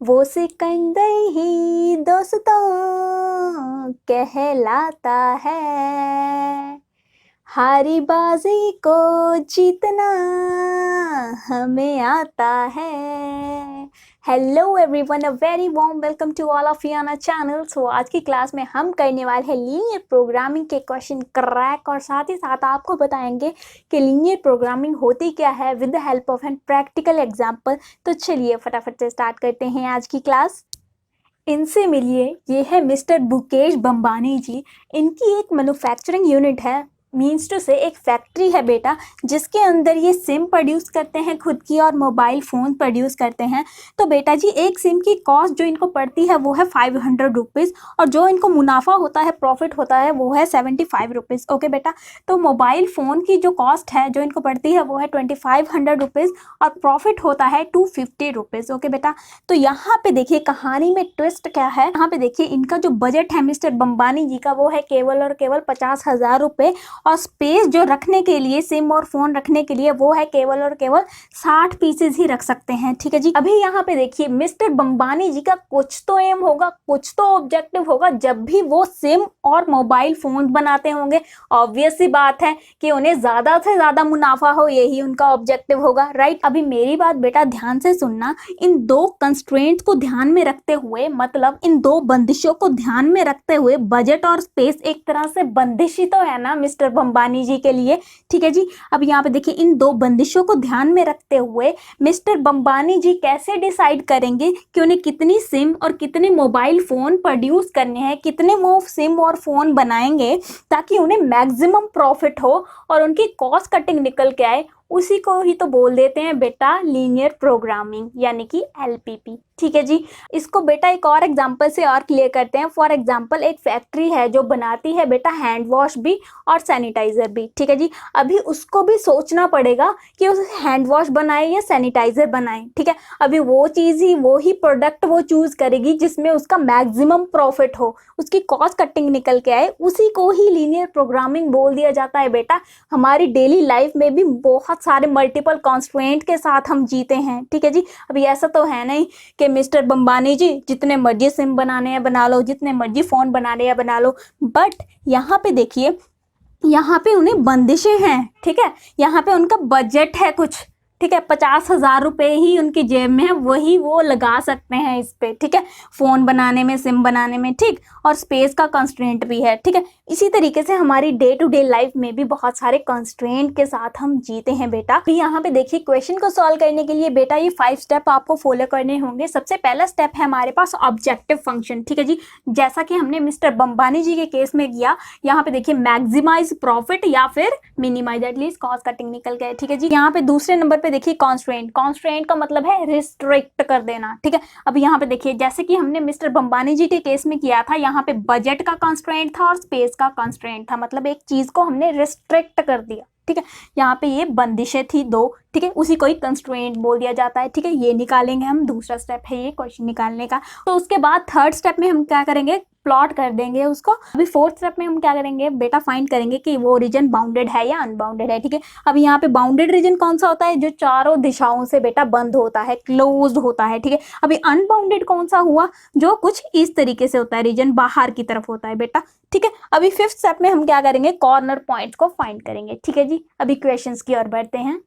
वो सिकंदर ही दोस्तों कहलाता है, हारी बाजी को जीतना हमें आता है। Hello everyone, a very warm welcome to all of you on a channel. So आज की क्लास में हम करने वाले हैं लीनियर प्रोग्रामिंग के क्वेश्चन क्रैक, और साथ ही साथ आपको बताएंगे कि लीनियर प्रोग्रामिंग होती क्या है with the help of an practical example. तो चलिए फटाफट से स्टार्ट करते हैं आज की क्लास। इनसे मिलिए, ये है मिस्टर मुकेश बंबानी जी। इनकी एक मैन्युफैक्चरिंग यूनिट है, मीन्स टू से एक फैक्ट्री है बेटा, जिसके अंदर ये सिम प्रोड्यूस करते हैं खुद की और मोबाइल फ़ोन प्रोड्यूस करते हैं। तो बेटा जी एक सिम की कॉस्ट जो इनको पड़ती है वो है 500 रुपीज़, और जो इनको मुनाफा होता है, प्रॉफिट होता है, वो है 75 रुपीज़। ओके बेटा, तो मोबाइल फ़ोन की जो कॉस्ट है जो इनको पड़ती है वो है 2500 रुपीज़, और प्रॉफिट होता है 250 रुपीज़। ओके बेटा, तो यहाँ पे देखिए कहानी में ट्विस्ट क्या है। यहाँ पे देखिए इनका जो बजट है मिस्टर बंबानी जी का, वो है केवल और केवल 50,000 रुपये, और स्पेस जो रखने के लिए, सिम और फोन रखने के लिए, वो है केवल और केवल 60 पीसेज ही रख सकते हैं। ठीक है जी। अभी यहाँ पे देखिए मिस्टर बंबानी जी का कुछ तो एम होगा, कुछ तो ऑब्जेक्टिव होगा जब भी वो सिम और मोबाइल फोन बनाते होंगे। ऑब्वियस सी बात है कि उन्हें ज्यादा से ज्यादा मुनाफा हो, यही उनका ऑब्जेक्टिव होगा, राइट। अभी मेरी बात बेटा ध्यान से सुनना। इन दो कंस्ट्रेंट्स को ध्यान में रखते हुए, मतलब इन दो बंदिशों को ध्यान में रखते हुए, बजट और स्पेस एक तरह से बंदिश ही तो है ना मिस्टर बंबानी जी के लिए। ठीक है जी। अब यहाँ पे देखिए इन दो बंदिशों को ध्यान में रखते हुए मिस्टर बंबानी जी कैसे डिसाइड करेंगे कि उन्हें कितनी सिम और कितने मोबाइल फोन प्रोड्यूस करने हैं, कितने वो सिम और फोन बनाएंगे ताकि उन्हें मैक्सिमम प्रॉफिट हो और उनकी कॉस्ट कटिंग निकल के आए। उसी को ही तो बोल देते हैं बेटा लीनियर प्रोग्रामिंग, यानी कि एलपीपी। ठीक है जी। इसको बेटा एक और एग्जांपल से और क्लियर करते हैं। फॉर एग्जांपल एक फैक्ट्री है जो बनाती है बेटा हैंड वॉश भी और सैनिटाइजर भी। ठीक है जी। अभी उसको भी सोचना पड़ेगा कि उस हैंड वॉश बनाए या सैनिटाइजर बनाए। ठीक है, अभी वो चीज़ ही, वो ही प्रोडक्ट वो चूज करेगी जिसमें उसका मैक्सिमम प्रॉफिट हो, उसकी कॉस्ट कटिंग निकल के आए। उसी को ही लीनियर प्रोग्रामिंग बोल दिया जाता है बेटा। हमारी डेली लाइफ में भी बहुत सारे मल्टीपल कॉन्स्ट्रेंट के साथ हम जीते हैं। ठीक है जी। अभी ऐसा तो है नहीं कि मिस्टर बंबानी जी जितने मर्जी सिम बनाने हैं बना लो, जितने मर्जी फोन बनाने हैं बना लो, बट यहाँ पे देखिए, यहाँ पे उन्हें बंदिशें हैं। ठीक है, यहाँ पे उनका बजट है कुछ। ठीक है, 50,000 रुपये ही उनकी जेब में है, वही वो लगा सकते हैं इस पे। ठीक है, फोन बनाने में, सिम बनाने में, ठीक, और स्पेस का कंस्ट्रेंट भी है। ठीक है, इसी तरीके से हमारी डे टू डे लाइफ में भी बहुत सारे कंस्ट्रेंट के साथ हम जीते हैं बेटा। फिर यहाँ पे देखिए क्वेश्चन को सॉल्व करने के लिए बेटा ये 5 स्टेप आपको फॉलो करने होंगे। सबसे पहला स्टेप है हमारे पास ऑब्जेक्टिव फंक्शन। ठीक है जी, जैसा कि हमने मिस्टर बंबानी जी के केस में किया। यहाँ पे देखिए मैक्सिमाइज प्रॉफिट या फिर मिनिमाइज एटलीस्ट कॉस्ट कटिंग निकल गए। ठीक है जी। यहाँ पे दूसरे नंबर पे देखिए कॉन्स्ट्रेंट। कॉन्स्ट्रेंट का मतलब है रिस्ट्रिक्ट कर देना। ठीक है, अब यहाँ पे देखिए जैसे कि हमने मिस्टर बंबानी जी के केस में किया था, यहाँ पे बजट का कॉन्स्ट्रेंट था और स्पेस का कॉन्स्ट्रेंट था, मतलब एक चीज को हमने रिस्ट्रिक्ट कर दिया। ठीक है, यहाँ पे ये बंदिशें थी दो। ठीक है, उसी को ही कंस्ट्रेंट बोल दिया जाता है। ठीक है, ये निकालेंगे हम, दूसरा स्टेप है ये क्वेश्चन निकालने का। तो उसके बाद थर्ड स्टेप में हम क्या करेंगे, प्लॉट कर देंगे उसको। अभी फोर्थ स्टेप में हम क्या करेंगे बेटा, फाइंड करेंगे कि वो रीजन बाउंडेड है या अनबाउंडेड है। ठीक है, अब यहाँ पे बाउंडेड रीजन कौन सा होता है, जो चारों दिशाओं से बेटा बंद होता है, क्लोज्ड होता है। ठीक है, अभी अनबाउंडेड कौन सा हुआ, जो कुछ इस तरीके से होता है, रीजन बाहर की तरफ होता है बेटा। ठीक है, अभी फिफ्थ स्टेप में हम क्या करेंगे, कॉर्नर पॉइंट्स को फाइंड करेंगे। ठीक है जी, अभी क्वेश्चंस की ओर बढ़ते हैं।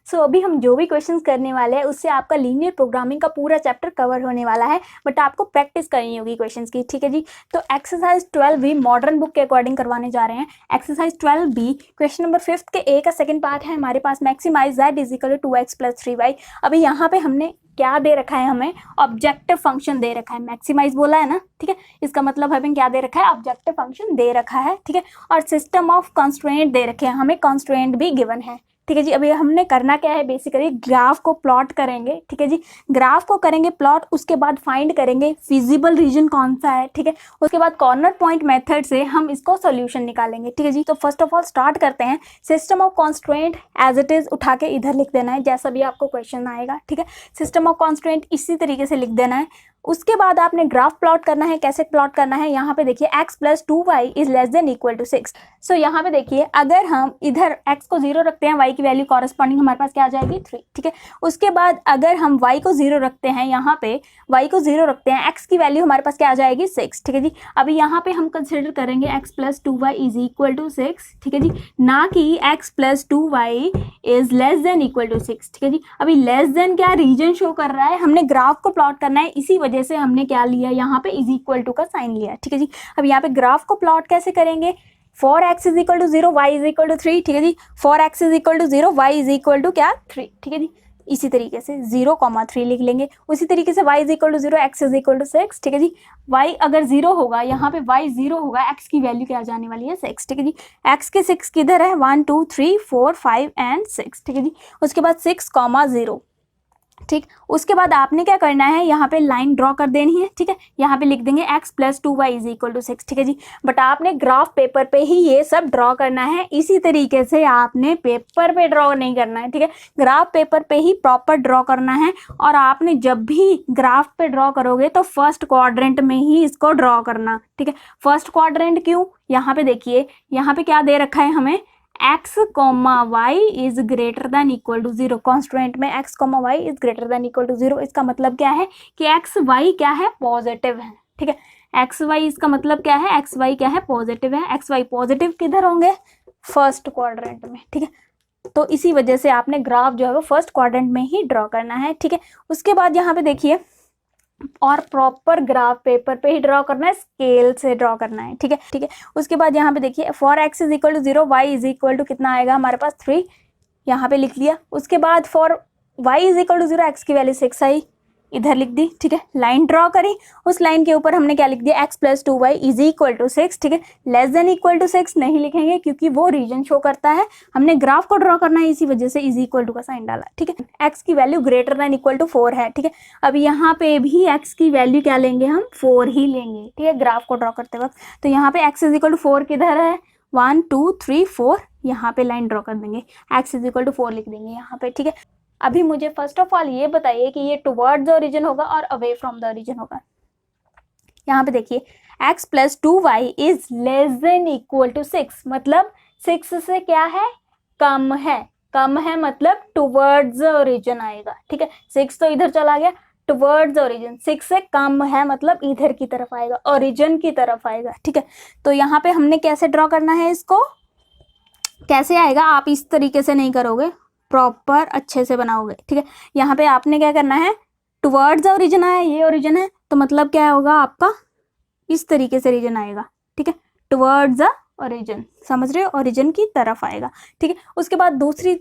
अभी हम जो भी क्वेश्चंस करने वाले हैं उससे आपका लीनियर प्रोग्रामिंग का पूरा चैप्टर कवर होने वाला है, बट आपको प्रैक्टिस करनी होगी क्वेश्चंस की। ठीक है जी, तो एक्सरसाइज 12B मॉडर्न बुक के अकॉर्डिंग करवाने जा रहे हैं। एक्सरसाइज 12B क्वेश्चन नंबर 5 के ए का सेकंड पार्ट है हमारे पास, maximize z is equal to 2x + 3y। अभी यहाँ पे हमने क्या दे रखा है, हमें ऑब्जेक्टिव फंक्शन दे रखा है। मैक्सिमाइज बोला है ना, ठीक है, इसका मतलब हमें क्या दे रखा है, ऑब्जेक्टिव फंक्शन दे रखा है। ठीक है, और सिस्टम ऑफ कंस्ट्रेंट दे रखे हैं, हमें कंस्ट्रेंट भी गिवन है। ठीक है जी, अभी हमने करना क्या है, बेसिकली ग्राफ को प्लॉट करेंगे। ठीक है जी, ग्राफ को करेंगे प्लॉट, उसके बाद फाइंड करेंगे फिजिबल रीजन कौन सा है। ठीक है, उसके बाद कॉर्नर पॉइंट मेथड से हम इसको सॉल्यूशन निकालेंगे। ठीक है जी, तो फर्स्ट ऑफ ऑल स्टार्ट करते हैं। System of constraint as it is उठा के इधर लिख देना है, जैसा भी आपको क्वेश्चन आएगा। ठीक है, सिस्टम ऑफ कॉन्स्ट्रेंट इसी तरीके से लिख देना है। उसके बाद आपने ग्राफ प्लॉट करना है। कैसे प्लॉट करना है, यहाँ पे देखिए x plus 2y is less than equal to 6। So यहाँ पे देखिए अगर हम इधर x को 0 रखते हैं, y की वैल्यू कॉरेस्पॉन्डिंग हमारे पास क्या आ जाएगी 3, ठीक है। उसके बाद अगर हम y को 0 रखते हैं, यहाँ पे y को 0 रखते हैं, x की वैल्यू हमारे पास क्या आ जाएगी 6, ठीक है जी। अभी यहाँ पे हम कंसिडर करेंगे x plus 2y is equal to 6, ठीक है जी, ना कि x plus 2y is less than equal to 6, ठीक है जी। अभी लेस देन क्या रीजन शो कर रहा है, हमने ग्राफ को प्लॉट करना है, इसी वजह से हमने क्या लिया यहाँ पे इज इक्वल टू का साइन लिया, ठीक है जी। अब यहाँ पे ग्राफ को प्लॉट कैसे करेंगे, for x is equal to 0 y is equal to 3, ठीक है जी। For x is equal to 0 y is equal to क्या 3, ठीक है जी। इसी तरीके से 0,3 लिख लेंगे। उसी तरीके से y is equal to 0 x is equal to 6, ठीक है जी। y अगर 0 होगा, यहाँ पे y 0 होगा, x की वैल्यू क्या जाने वाली है 6, ठीक है जी। x के 6 किधर है, 1 2 3 4 5 एंड 6, ठीक है जी। उसके बाद 6,0, ठीक। उसके बाद आपने क्या करना है, यहाँ पे लाइन ड्रॉ कर देनी है, ठीक है। यहाँ पे लिख देंगे x plus 2y is equal to 6, ठीक है जी। बट आपने ग्राफ पेपर पे ही ये सब ड्रॉ करना है, इसी तरीके से आपने पेपर पे ड्रॉ नहीं करना है, ठीक है। ग्राफ पेपर पे ही प्रॉपर ड्रॉ करना है। और आपने जब भी ग्राफ पे ड्रॉ करोगे तो फर्स्ट क्वाड्रेंट में ही इसको ड्रॉ करना, ठीक है। फर्स्ट क्वाड्रेंट क्यों, यहाँ पे देखिए, यहाँ पे क्या दे रखा है हमें, x, y is greater than equal to 0। Constant में x, y is greater than equal to 0। इसका मतलब क्या है कि x, y क्या है, पॉजिटिव है, ठीक है। x, y इसका मतलब क्या है, x, y क्या है, पॉजिटिव है। x, y पॉजिटिव किधर होंगे, फर्स्ट क्वाड्रेंट में, ठीक है। तो इसी वजह से आपने ग्राफ जो है वो फर्स्ट क्वाड्रेंट में ही ड्रॉ करना है, ठीक है। उसके बाद यहाँ पे देखिए, और प्रॉपर ग्राफ पेपर पे ही ड्रॉ करना है, स्केल से ड्रॉ करना है, ठीक है, ठीक है। उसके बाद यहाँ पे देखिए, for x is equal to 0 y is equal to कितना आएगा हमारे पास 3, यहाँ पे लिख लिया। उसके बाद for y is equal to 0 x की वैल्यू 6 आई, इधर लिख दी, ठीक है। लाइन ड्रॉ करी, उस लाइन के ऊपर हमने क्या लिख दिया, x plus 2y is equal to 6, ठीक है। लेस देन इक्वल टू 6 नहीं लिखेंगे क्योंकि वो रीजन शो करता है, हमने ग्राफ को ड्रॉ करना है, इसी वजह से इज इक्वल टू का साइन डाला, ठीक है। x की value greater than equal to 4 है, ठीक है। अब यहाँ पे भी x की वैल्यू क्या लेंगे, हम 4 ही लेंगे, ठीक है, ग्राफ को ड्रॉ करते वक्त। तो यहाँ पे x इज इक्वल टू 4 किधर है, 1 2 3 4, यहाँ पे लाइन ड्रॉ कर देंगे, x इज इक्वल टू 4 लिख देंगे यहाँ पे, ठीक है। अभी मुझे फर्स्ट ऑफ ऑल ये बताइए कि ये टुवर्ड्स द ओरिजिन होगा और अवे फ्रॉम द ओरिजिन होगा। यहाँ पे देखिए, x plus 2y is less than equal to 6, मतलब 6 से क्या है, कम है, कम है मतलब टुवर्ड्स द ओरिजिन आएगा, ठीक है। 6 तो इधर चला गया, टुवर्ड्स द ओरिजिन, 6 से कम है मतलब इधर की तरफ आएगा, ओरिजिन की तरफ आएगा, ठीक है। तो यहाँ पे हमने कैसे ड्रॉ करना है इसको, कैसे आएगा, आप इस तरीके से नहीं करोगे, प्रॉपर अच्छे से बनाओगे, ठीक है। यहाँ पे आपने क्या करना है, टुवर्ड्स द ओरिजिन आया, ये ओरिजिन है, तो मतलब क्या होगा आपका, इस तरीके से रीजन आएगा, ठीक है, टुवर्ड्स द ओरिजिन, समझ रहे हो, ओरिजिन की तरफ आएगा, ठीक है। उसके बाद दूसरी,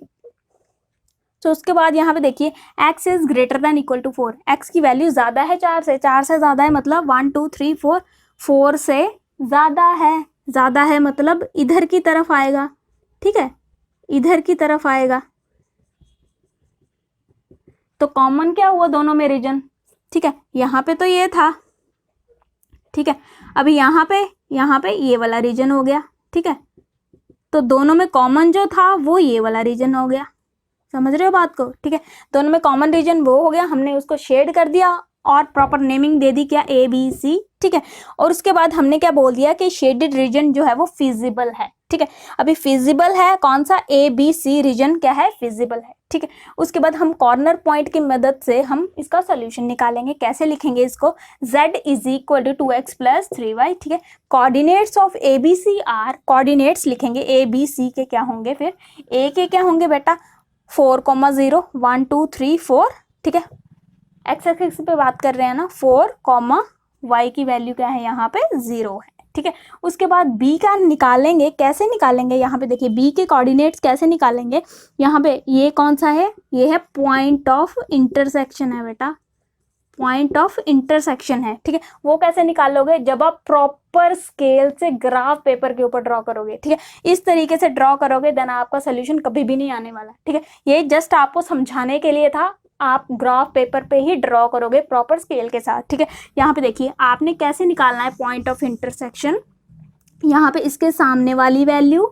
तो उसके बाद यहाँ पे देखिए, x is greater than equal to 4, x की वैल्यू ज्यादा है 4 से, 4 से ज्यादा है मतलब 1 2 3 4, 4 से ज्यादा है, ज्यादा है मतलब इधर की तरफ आएगा, ठीक है, इधर की तरफ आएगा। तो कॉमन क्या हुआ दोनों में, रीजन, ठीक है। यहाँ पे तो ये था, ठीक है, अभी यहाँ पे ये वाला रीजन हो गया, ठीक है। तो दोनों में कॉमन जो था वो ये वाला रीजन हो गया, समझ रहे हो बात को, ठीक है। दोनों में कॉमन रीजन वो हो गया, हमने उसको शेड कर दिया और प्रॉपर नेमिंग दे दी क्या, ABC, ठीक है। और उसके बाद हमने क्या बोल दिया कि शेडेड रीजन जो है वो फिजिबल है, ठीक है। अभी फिजिबल है कौन सा, ABC रीजन क्या है, फिजिबल है, ठीक है। उसके बाद हम कॉर्नर पॉइंट की मदद से हम इसका सोल्यूशन निकालेंगे। कैसे लिखेंगे इसको, z is equal to 2x plus 3y, ठीक है। Coordinates of ABC are, coordinates लिखेंगे ABC के क्या होंगे, फिर A के क्या होंगे बेटा, 4,0 1 2 3 4, ठीक है। x एक्सिस पे बात कर रहे हैं ना, 4, y की वैल्यू क्या है यहाँ पे 0 है, ठीक है। उसके बाद b का निकालेंगे, कैसे निकालेंगे, यहाँ पे देखिए b के कोऑर्डिनेट्स कैसे निकालेंगे, यहाँ पे ये कौन सा है, ये है पॉइंट ऑफ इंटरसेक्शन है बेटा, पॉइंट ऑफ इंटरसेक्शन है, ठीक है। वो कैसे निकालोगे, जब आप प्रॉपर स्केल से ग्राफ पेपर के ऊपर ड्रॉ करोगे, ठीक है। इस तरीके से ड्रॉ करोगे देन आपका सोल्यूशन कभी भी नहीं आने वाला, ठीक है। ये जस्ट आपको समझाने के लिए था, आप ग्राफ पेपर पे ही ड्रॉ करोगे प्रॉपर स्केल के साथ, ठीक है। यहाँ पे देखिए आपने कैसे निकालना है पॉइंट ऑफ इंटरसेक्शन, यहाँ पे इसके सामने वाली वैल्यू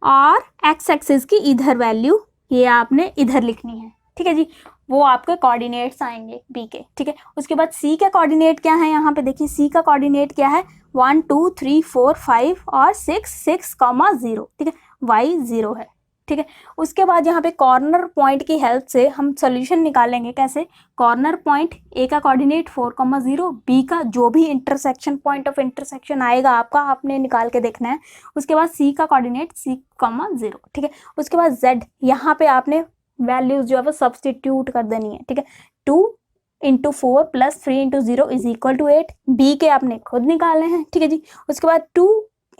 और x एक्सिस की इधर वैल्यू, ये आपने इधर लिखनी है, ठीक है जी। वो आपके कोऑर्डिनेट्स आएंगे बी के, ठीक है। उसके बाद सी का कोऑर्डिनेट क्या है, यहाँ पे देखिए सी का कोऑर्डिनेट क्या है 1 2 3 4 5 और 6,0, ठीक है। वाई 0 है, ठीक है। उसके बाद यहाँ पे कॉर्नर पॉइंट की हेल्प से हम सोल्यूशन निकालेंगे। कैसे? कॉर्नर पॉइंट ए का कोऑर्डिनेट 4,0, बी का जो भी इंटरसेक्शन पॉइंट ऑफ इंटरसेक्शन आएगा आपका, आपने निकाल के देखना है। उसके बाद सी का कोऑर्डिनेट 6,0, ठीक है। उसके बाद जेड, यहाँ पे आपने वैल्यूज जो है वो सब्सटीट्यूट कर देनी है, ठीक है। 2 × 4 + 3 × 0 = 8, बी के आपने खुद निकालने हैं, ठीक है जी। उसके बाद 2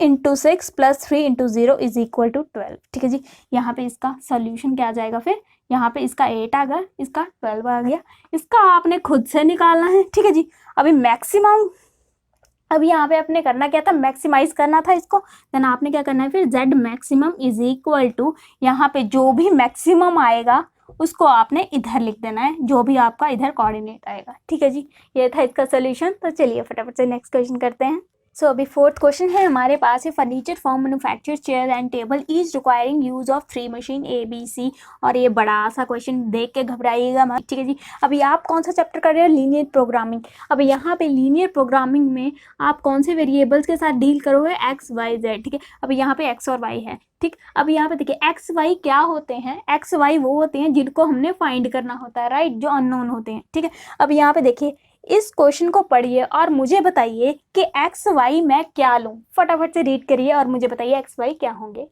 × 6 + 3 × 0 = 12, ठीक है जी। यहाँ पे इसका सोल्यूशन क्या आ जाएगा फिर, यहाँ पे इसका 8 आ गया, इसका 12 आ गया, इसका आपने खुद से निकालना है, ठीक है जी। अभी मैक्सिमम, अभी यहाँ पे आपने करना क्या था, मैक्सिमाइज करना था इसको। देन आपने क्या करना है फिर, z मैक्सिमम = यहाँ पे जो भी मैक्सिमम आएगा उसको आपने इधर लिख देना है, जो भी आपका इधर कोऑर्डिनेट आएगा, ठीक है जी। ये था इसका सोल्यूशन। तो चलिए फटाफट से नेक्स्ट क्वेश्चन करते हैं। सो अभी फोर्थ क्वेश्चन है हमारे पास है, furniture form manufacture chair and table each requiring use of 3 machine ABC। और ये बड़ा सा क्वेश्चन देख के घबराइएगा मत, ठीक है जी। अभी आप कौन सा चैप्टर कर रहे हो, लीनियर प्रोग्रामिंग। अभी यहाँ पे लीनियर प्रोग्रामिंग में आप कौन से वेरिएबल्स के साथ डील करोगे, x y z, ठीक है। अभी यहाँ पे x और y है, ठीक। अब यहाँ पे देखिए x y क्या होते हैं, x y वो होते हैं जिनको हमने फाइंड करना होता है, राइट, जो अननोन होते हैं, ठीक है। अब यहाँ पे देखिए इस क्वेश्चन को पढ़िए और मुझे बताइए कि एक्स वाई मैं क्या लूं। फटाफट से रीड करिए और मुझे बताइए एक्स वाई क्या होंगे।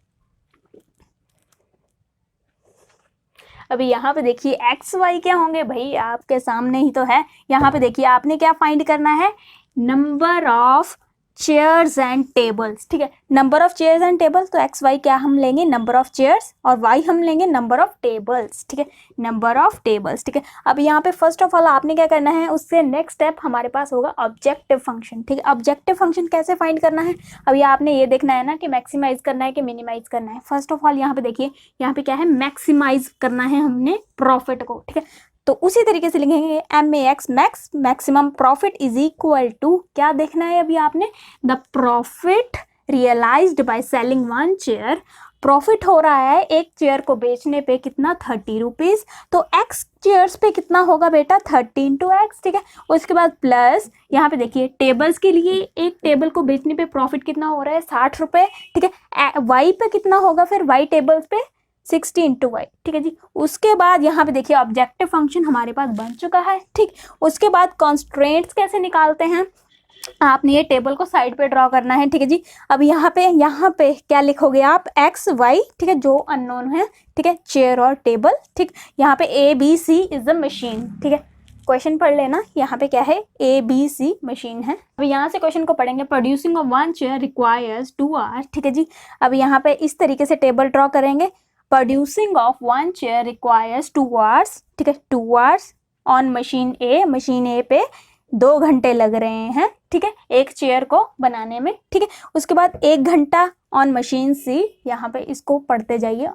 अभी यहाँ पे देखिए एक्स वाई क्या होंगे, भाई आपके सामने ही तो है। यहाँ पे देखिए आपने क्या फाइंड करना है, number of chairs and tables, ठीक है। Number of chairs and tables, तो एक्स वाई क्या हम लेंगे, नंबर ऑफ चेयर्स, और वाई हम लेंगे नंबर ऑफ टेबल्स, ठीक है, नंबर ऑफ टेबल्स, ठीक है। अब यहाँ पे फर्स्ट ऑफ ऑल आपने क्या करना है, उससे नेक्स्ट स्टेप हमारे पास होगा ऑब्जेक्टिव फंक्शन, ठीक है। ऑब्जेक्टिव फंक्शन कैसे फाइंड करना है, अभी आपने ये देखना है ना कि मैक्सिमाइज करना है कि मिनिमाइज करना है। फर्स्ट ऑफ ऑल यहाँ पे देखिए, यहाँ पे क्या है, मैक्सिमाइज करना है हमने प्रॉफिट को, ठीक है। तो उसी तरीके से लिखेंगे MAX मैक्स मैक्सिमम प्रॉफिट = क्या देखना है अभी आपने, the profit realized by selling 1 chair. Profit हो रहा है एक चेयर को बेचने पे कितना, 30 रुपीज। तो x चेयर्स पे कितना होगा बेटा, 30 × x, ठीक है। उसके बाद प्लस यहाँ पे देखिए टेबल्स के लिए, एक टेबल को बेचने पे प्रॉफिट कितना हो रहा है, 60 रुपए, ठीक है। y पे कितना होगा फिर, y टेबल्स पे 60 × y, ठीक है जी। उसके बाद यहाँ पे देखिए ऑब्जेक्टिव फंक्शन हमारे पास बन चुका है, ठीक। उसके बाद कॉन्स्ट्रेंट्स कैसे निकालते हैं, आपने ये टेबल को साइड पे ड्रॉ करना है, ठीक है जी। अब यहाँ पे क्या लिखोगे आप, एक्स वाई, ठीक है, जो अननोन है, ठीक है, चेयर और टेबल, ठीक। यहाँ पे ABC इज द मशीन, ठीक है। क्वेश्चन पढ़ लेना, यहाँ पे क्या है, ABC मशीन है। अब यहाँ से क्वेश्चन को पढ़ेंगे, producing of 1 chair requires 2 hours, ठीक है जी। अब यहाँ पे इस तरीके से टेबल ड्रॉ करेंगे, producing of 1 chair requires 2 hours, ठीक है, 2 hours on machine A, machine A पे 2 घंटे लग रहे हैं, ठीक है, एक चेयर को बनाने में, ठीक है। उसके बाद 1 घंटा ऑन मशीन सी, यहाँ पे इसको पढ़ते जाइए,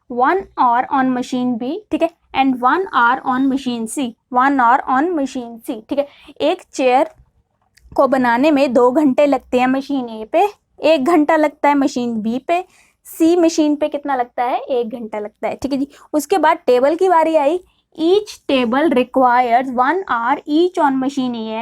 1 आवर ऑन मशीन बी, ठीक है, and 1 hour on machine C, 1 hour on machine C, ठीक है। एक चेयर को बनाने में 2 घंटे लगते हैं मशीन ए पे, 1 घंटा लगता है मशीन बी पे, सी मशीन पे कितना लगता है, 1 घंटा लगता है, ठीक है जी। उसके बाद टेबल की बारी आई, each table requires 1 hour each on machine A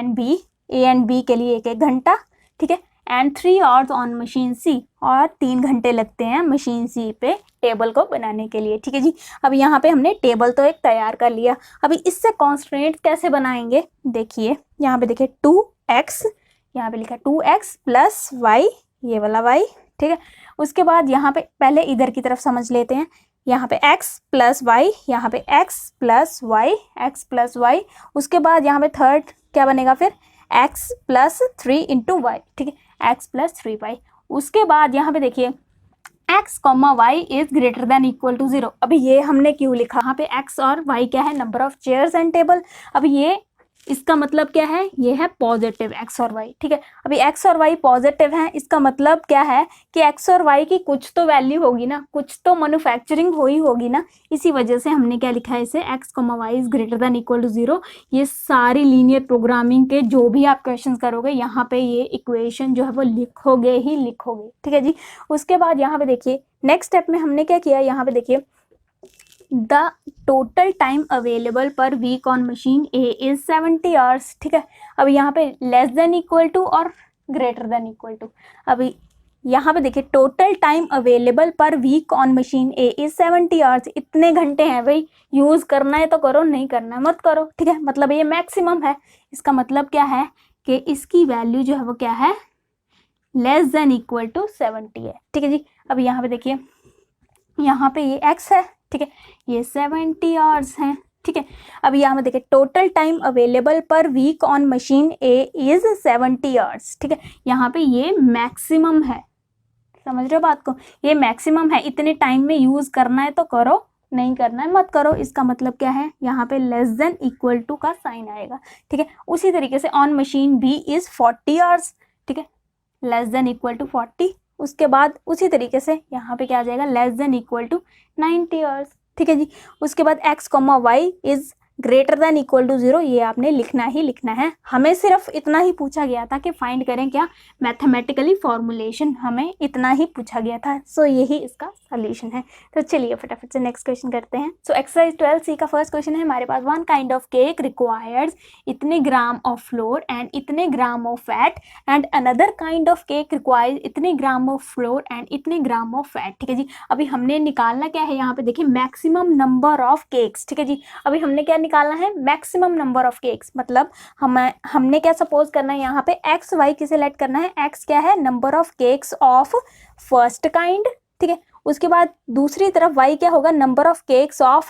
and B के लिए 1 घंटा, ठीक है, and 3 hours on machine C, और 3 घंटे लगते हैं मशीन सी पे टेबल को बनाने के लिए, ठीक है जी। अब यहाँ पे हमने टेबल तो एक तैयार कर लिया, अभी इससे कॉन्स्ट्रेंट कैसे बनाएंगे, देखिए यहाँ पे देखिए 2x, यहाँ पे लिखा 2x + y, ये वाला y, ठीक है। उसके बाद यहाँ पे पहले इधर की तरफ समझ लेते हैं, यहाँ पे x + y, यहाँ पे x + y, x + y। उसके बाद यहाँ पे थर्ड क्या बनेगा फिर, x + 3 × y, ठीक है, x + 3y। उसके बाद यहाँ पे देखिए x, y is greater then = 0। अभी ये हमने क्यों लिखा, यहाँ पे x और y क्या है, number of chairs and table. अब ये इसका मतलब क्या है, ये है पॉजिटिव x और y, ठीक है। अभी x और y पॉजिटिव हैं, इसका मतलब क्या है कि x और y की कुछ तो वैल्यू होगी ना, कुछ तो मैन्युफैक्चरिंग हुई होगी ना, इसी वजह से हमने क्या लिखा है इसे, x, y is greater then = 0। ये सारी लीनियर प्रोग्रामिंग के जो भी आप क्वेश्चन करोगे यहाँ पे ये इक्वेशन जो है वो लिखोगे ही लिखोगे, ठीक है जी। उसके बाद यहाँ पे देखिए नेक्स्ट स्टेप में हमने क्या किया, यहाँ पे देखिए the total time available per week on machine A is 70 hours. ठीक है, अब यहाँ पे लेस देन इक्वल टू और ग्रेटर देन इक्वल टू। अभी यहाँ पे देखिए total time available per week on machine A is 70 hours. इतने घंटे हैं भाई, यूज़ करना है तो करो, नहीं करना है मत करो। ठीक है, मतलब ये मैक्सिमम है। इसका मतलब क्या है कि इसकी वैल्यू जो है वो क्या है, लेस देन इक्वल टू 70 है। ठीक है जी, अब यहाँ पे देखिए, यहाँ पे ये x है। ठीक है, ये 70 आवर्स हैं। ठीक है, अब यहाँ पे देखिए total time available per week on machine A is 70 hours. ठीक है, यहाँ पे ये मैक्सिमम है, समझ रहे हो बात को, ये मैक्सिमम है। इतने टाइम में यूज करना है तो करो, नहीं करना है मत करो। इसका मतलब क्या है, यहाँ पे लेस देन इक्वल टू का साइन आएगा। ठीक है, उसी तरीके से on machine B is 40 hours. ठीक है, लेस देन इक्वल टू 40। उसके बाद उसी तरीके से यहाँ पे क्या आ जाएगा, less than equal to 90 hours. ठीक है जी, उसके बाद x, y is greater than equal to 0। ये आपने लिखना ही लिखना है। हमें सिर्फ इतना ही पूछा गया था कि फाइंड करें क्या, मैथमेटिकली फॉर्मुलेशन, हमें इतना ही पूछा गया था। सो यही इसका सोल्यूशन है। तो चलिए फटाफट से नेक्स्ट क्वेश्चन करते हैं। सो एक्सरसाइज 12C का फर्स्ट क्वेश्चन है हमारे पास, one kind of cake requires इतने ग्राम ऑफ फ्लोर एंड इतने gram of fat and another kind of cake requires इतने ग्राम ऑफ फ्लोर एंड इतने ग्राम ऑफ फैट। ठीक है जी, अभी हमने निकालना क्या है, यहाँ पे देखिए मैक्सिमम नंबर ऑफ केक्स। ठीक है जी, अभी हमने क्या निकालना है, मैक्सिमम नंबर ऑफ केक्स। मतलब हमने क्या सपोज करना है, यहाँ पे एक्स वाई किसे सेलेक्ट करना है, एक्स क्या है, number of cakes of first kind. ठीक है, उसके बाद दूसरी तरफ वाई क्या होगा, नंबर ऑफ केक्स ऑफ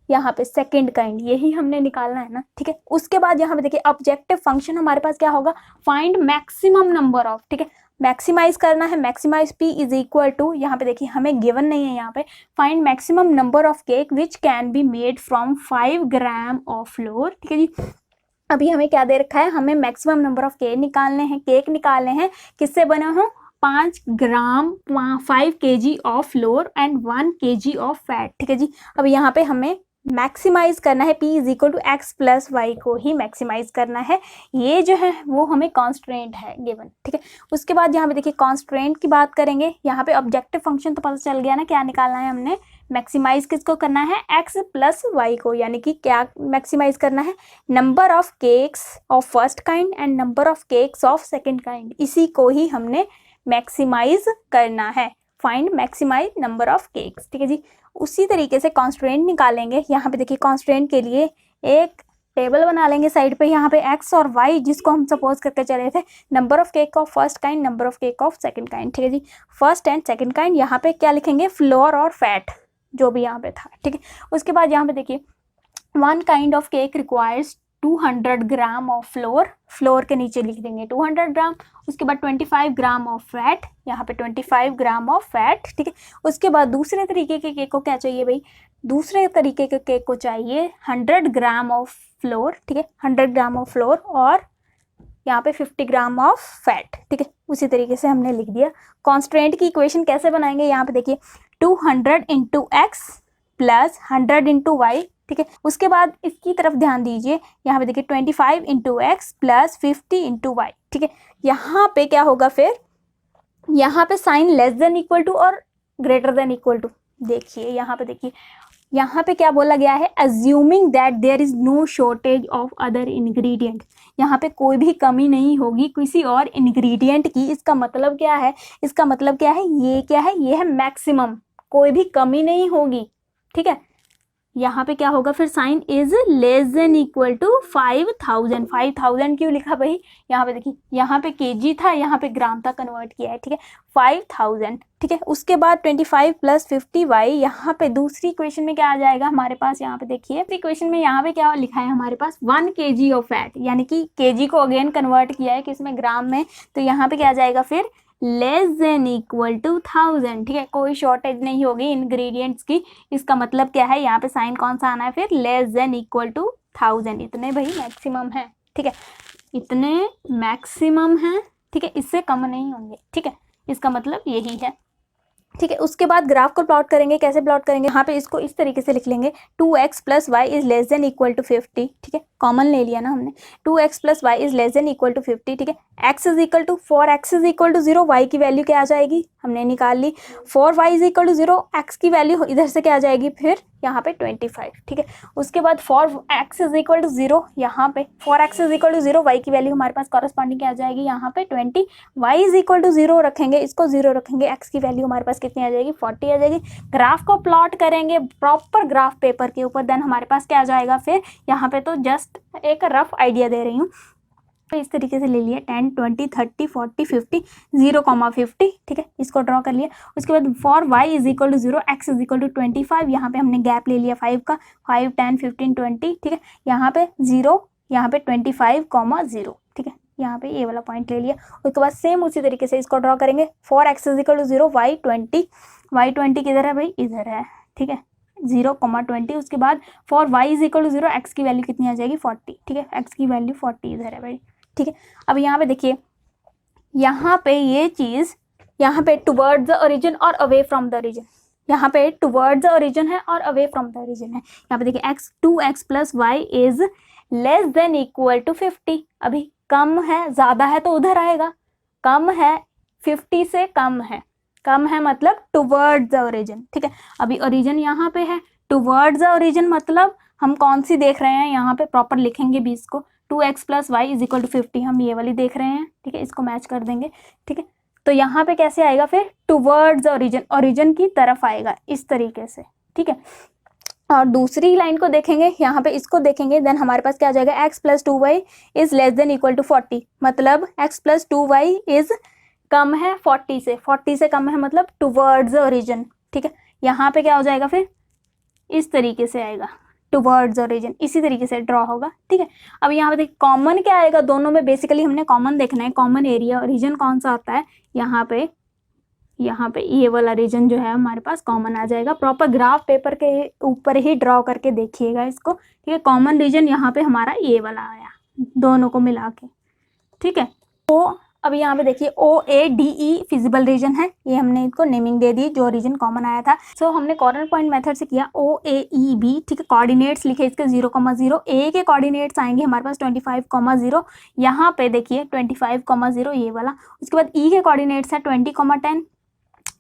यहाँ पे सेकेंड काइंड। यही हमने निकालना है ना। ठीक है, उसके बाद यहाँ पे देखिए ऑब्जेक्टिव फंक्शन हमारे पास क्या होगा, फाइंड मैक्सिमम नंबर ऑफ। ठीक है, मैक्सिमाइज करना है, maximize p is equal to, यहाँ पे देखिए हमें गिवन नहीं है, यहाँ पे find maximum number of cake which can be made from 5 gram of flour. ठीक है जी, अभी हमें क्या दे रखा है, हमें मैक्सिमम नंबर ऑफ केक निकालने हैं, किससे बने हो, 5 ग्राम 5 kg of flour and 1 kg of fat. ठीक है जी, अब यहाँ पे हमें मैक्सिमाइज करना है, p is equal to x plus y को ही मैक्सिमाइज करना है। ये जो है वो हमें कॉन्स्ट्रेंट है गिवन। ठीक है, उसके बाद यहाँ पे देखिए कॉन्स्ट्रेंट की बात करेंगे, यहाँ पे ऑब्जेक्टिव फंक्शन तो पता चल गया ना, क्या निकालना है हमने, मैक्सिमाइज किसको करना है, एक्स प्लस वाई को, यानी कि क्या मैक्सिमाइज करना है, number of cakes of first kind and number of cakes of second kind, इसी को ही हमने मैक्सिमाइज करना है, find maximize number of cakes. ठीक है जी, उसी तरीके से कॉन्स्ट्रेंट निकालेंगे। यहाँ पे देखिए कॉन्स्ट्रेंट के लिए एक टेबल बना लेंगे साइड पे, यहाँ पे x और y जिसको हम सपोज करके चले थे, number of cake of first kind, number of cake of second kind. ठीक है जी, फर्स्ट एंड सेकंड काइंड, यहाँ पे क्या लिखेंगे, फ्लोर और फैट, जो भी यहाँ पे था। ठीक है, उसके बाद यहाँ पे देखिए one kind of cake requires 200 gram of floor, floor के नीचे लिख देंगे 200 ग्राम। उसके बाद 25 ग्राम ऑफ फैट, यहाँ पे 25 ग्राम ऑफ फैट। ठीक है, उसके बाद दूसरे तरीके के केक को क्या चाहिए भाई, दूसरे तरीके के केक को चाहिए 100 ग्राम ऑफ फ्लोर। ठीक है, 100 ग्राम ऑफ फ्लोर और यहाँ पे 50 ग्राम ऑफ फैट। ठीक है, उसी तरीके से हमने लिख दिया। कॉन्स्ट्रेंट की इक्वेशन कैसे बनाएंगे, यहाँ पे देखिए 200 into x plus 100 into y. ठीक है, उसके बाद इसकी तरफ ध्यान दीजिए, यहाँ पे देखिए 25 into x plus 50 into y. ठीक है, यहाँ पे क्या होगा फिर, यहाँ पे sign less than equal to और ग्रेटर देन इक्वल टू। देखिए यहाँ पे देखिए, यहाँ पे क्या बोला गया है, assuming that there is no shortage of other ingredient, यहाँ पे कोई भी कमी नहीं होगी किसी और इंग्रेडिएंट की। इसका मतलब क्या है, इसका मतलब क्या है, ये क्या है, ये है मैक्सिमम, कोई भी कमी नहीं होगी। ठीक है, यहाँ पे क्या होगा फिर, sign is less than equal to 5000। 5000 क्यों लिखा भाई, यहाँ पे देखिए, यहाँ पे केजी था, यहाँ पे ग्राम तक कन्वर्ट किया है। ठीक है, 5000। ठीक है, उसके बाद 25 प्लस 50 वाई, यहाँ पे दूसरी इक्वेशन में क्या आ जाएगा हमारे पास, यहाँ पे देखिए इक्वेशन में यहाँ पे क्या लिखा है हमारे पास, 1 kg ऑफ फैट, यानी कि केजी को अगेन कन्वर्ट किया है किसमें, ग्राम में। तो यहाँ पे क्या आ जाएगा फिर, लेस देन इक्वल टू 1000। ठीक है, कोई शॉर्टेज नहीं होगी इंग्रेडिएंट्स की। इसका मतलब क्या है, यहाँ पे साइन कौन सा आना है फिर, लेस देन इक्वल टू 1000। इतने भाई मैक्सिमम है। ठीक है, इतने मैक्सिमम है। ठीक है, इससे कम नहीं होंगे। ठीक है, इसका मतलब यही है। ठीक है, उसके बाद ग्राफ को प्लॉट करेंगे, कैसे प्लॉट करेंगे, यहाँ पे इसको इस तरीके से लिख लेंगे, 2x plus y is less than equal to 50। ठीक है, कॉमन ले लिया ना हमने, 2x plus y is less than equal to 50। ठीक है, x is equal to 4x is equal to 0, y की वैल्यू क्या आ जाएगी, हमने निकाल ली, 4y is equal to 0, x की वैल्यू इधर से क्या आ जाएगी फिर यहाँ पे 25, ठीक है। उसके बाद for x is equal to 0, यहाँ पे for x is equal to 0 y की वैल्यू हमारे पास कॉरस्पॉन्डिंग क्या आ जाएगी, यहाँ पे 20, y इज इक्वल टू 0 रखेंगे, इसको 0 रखेंगे, x की वैल्यू हमारे पास कितनी आ जाएगी 40 आ जाएगी। ग्राफ को प्लॉट करेंगे प्रॉपर ग्राफ पेपर के ऊपर, देन हमारे पास क्या आ जाएगा फिर, यहाँ पे तो जस्ट एक रफ आइडिया दे रही हूँ, तो इस तरीके से ले लिया 10, 20, 30, 40, 50, 0,50, ठीक है, इसको ड्रॉ कर लिया। उसके बाद for y is equal to 0, x is equal to 25, यहाँ पे हमने गैप ले लिया 5 का, 5, 10, 15, 20, ठीक है, यहाँ पे 0, यहाँ पे 25,0, ठीक है, यहाँ पे ये वाला पॉइंट ले लिया। उसके बाद सेम उसी तरीके से इसको ड्रॉ करेंगे, for x is equal to 0, y 20 किधर है भाई, इधर है, ठीक है, 0,20। उसके बाद for y is equal to 0, x की वैल्यू कितनी आ जाएगी 40, ठीक है, x की वैल्यू 40 इधर है भाई, ठीक है। अब यहाँ पे देखिए, यहाँ पे ये चीज़, यहाँ पे टुवर्ड्स द ओरिजिन और अवे फ्रॉम द ओरिजिन, यहाँ पे टुवर्ड्स द ओरिजिन है और अवे फ्रॉम द ओरिजिन है। यहाँ पे देखिए x plus y is less than equal to 50, अभी कम है, ज़्यादा है तो उधर आएगा, कम है 50 से कम है मतलब टुवर्ड्स द ओरिजिन, ठीक है। अभी ओरिजिन यहाँ पे है, टुवर्ड्स द ओरिजिन मतलब हम कौन सी देख रहे हैं, यहाँ पे प्रॉपर लिखेंगे भी इसको, 2x plus y is equal to 50, हम ये वाली देख रहे हैं, ठीक है, इसको मैच कर देंगे, ठीक है। तो यहाँ पे कैसे आएगा फिर, टुवर्ड्स ओरिजिन की तरफ आएगा इस तरीके से, ठीक है। और दूसरी लाइन को देखेंगे, यहाँ पे इसको देखेंगे, देन हमारे पास क्या आ जाएगा, x plus 2y is less than equal to 40, मतलब x plus 2y is come है 40 से कम है, मतलब टुवर्ड्स ओरिजिन, ठीक है। यहाँ पे क्या हो जाएगा फिर, इस तरीके से आएगा, टुवर्ड्स ओरिजिन, इसी तरीके से ड्रॉ होगा, ठीक है। अब यहाँ पे देखिए कॉमन क्या आएगा दोनों में, बेसिकली हमने कॉमन देखना है, कॉमन एरिया ओरिजिन कौन सा होता है, यहाँ पे ये वाला रीजन जो है हमारे पास कॉमन आ जाएगा। प्रॉपर ग्राफ पेपर के ऊपर ही ड्रॉ करके देखिएगा इसको, ठीक है। कॉमन रीजन यहाँ पे हमारा ये वाला आया, दोनों को मिला के, ठीक है। तो अब यहाँ पे देखिए OADE फिजिबल रीजन है, ये हमने इसको नेमिंग दे दी जो रीजन कॉमन आया था। सो हमने कॉर्नर पॉइंट मेथड से किया OAEB, ठीक है। कोऑर्डिनेट्स लिखे इसके 0,0, A के कोऑर्डिनेट्स आएंगे हमारे पास 25,0, यहाँ पे देखिए 25,0 ये वाला। उसके बाद E के कोऑर्डिनेट्स है 20,10,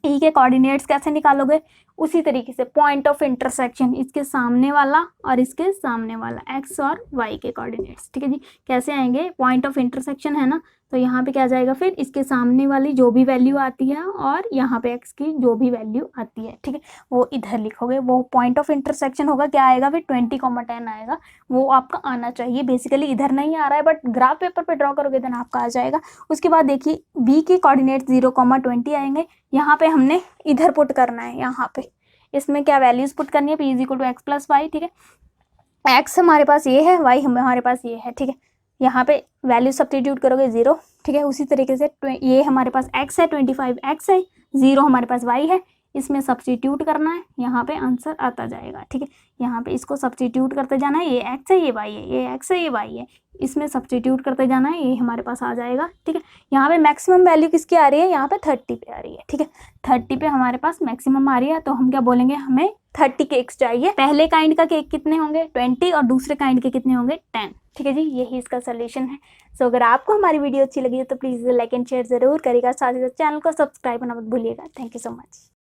E के कोऑर्डिनेट्स कैसे निकालोगे, उसी तरीके से पॉइंट ऑफ इंटरसेक्शन, इसके सामने वाला और इसके सामने वाला x और y के कोऑर्डिनेट्स, ठीक है जी। कैसे आएंगे, पॉइंट ऑफ इंटरसेक्शन है ना, तो यहाँ पे क्या जाएगा फिर, इसके सामने वाली जो भी वैल्यू आती है और यहाँ पे x की जो भी वैल्यू आती है, ठीक है, वो इधर लिखोगे, वो पॉइंट ऑफ इंटरसेक्शन होगा, क्या आएगा फिर 20,10 आएगा, वो आपका आना चाहिए। बेसिकली इधर नहीं आ रहा है, बट ग्राफ पेपर पे ड्रॉ करोगे देन आपका आ जाएगा। उसके बाद देखिए b के कोऑर्डिनेट 0,20 आएंगे, यहाँ पे हमने इधर पुट करना है, यहाँ पे इसमें क्या वैल्यूज पुट करनी है, p is equal to x plus y, ठीक है। x हमारे पास ये है, y हमारे पास ये है, ठीक है। यहाँ पे वैल्यू सब्स्टिट्यूट करोगे 0, ठीक है। उसी तरीके से ये हमारे पास x है, 25x है, 0 हमारे पास y है, इसमें सब्स्टिट्यूट करना है, यहाँ पे आंसर आता जाएगा, ठीक है। यहाँ पे इसको सब्स्टिट्यूट करते जाना है, ये x है, ये y है, ये x है, ये y है, इसमें सब्स्टिट्यूट करते जाना है, ये हमारे पास आ जाएगा, ठीक है। यहाँ पे मैक्सिमम वैल्यू किसकी आ रही है, यहाँ पे 30 पे आ रही है, ठीक है। 30 पे हमारे पास मैक्सिमम आ रही है, तो हम क्या बोलेंगे, हमें 30 केक्स चाहिए। पहले काइंड का केक कितने होंगे 20 और दूसरे काइंड के कितने होंगे 10, ठीक है जी। यही इसका सोल्यूशन है। सो अगर आपको हमारी वीडियो अच्छी लगी है तो प्लीज़ लाइक एंड शेयर जरूर करिएगा, साथ ही साथ चैनल को सब्सक्राइब करना मत भूलिएगा। Thank you so much.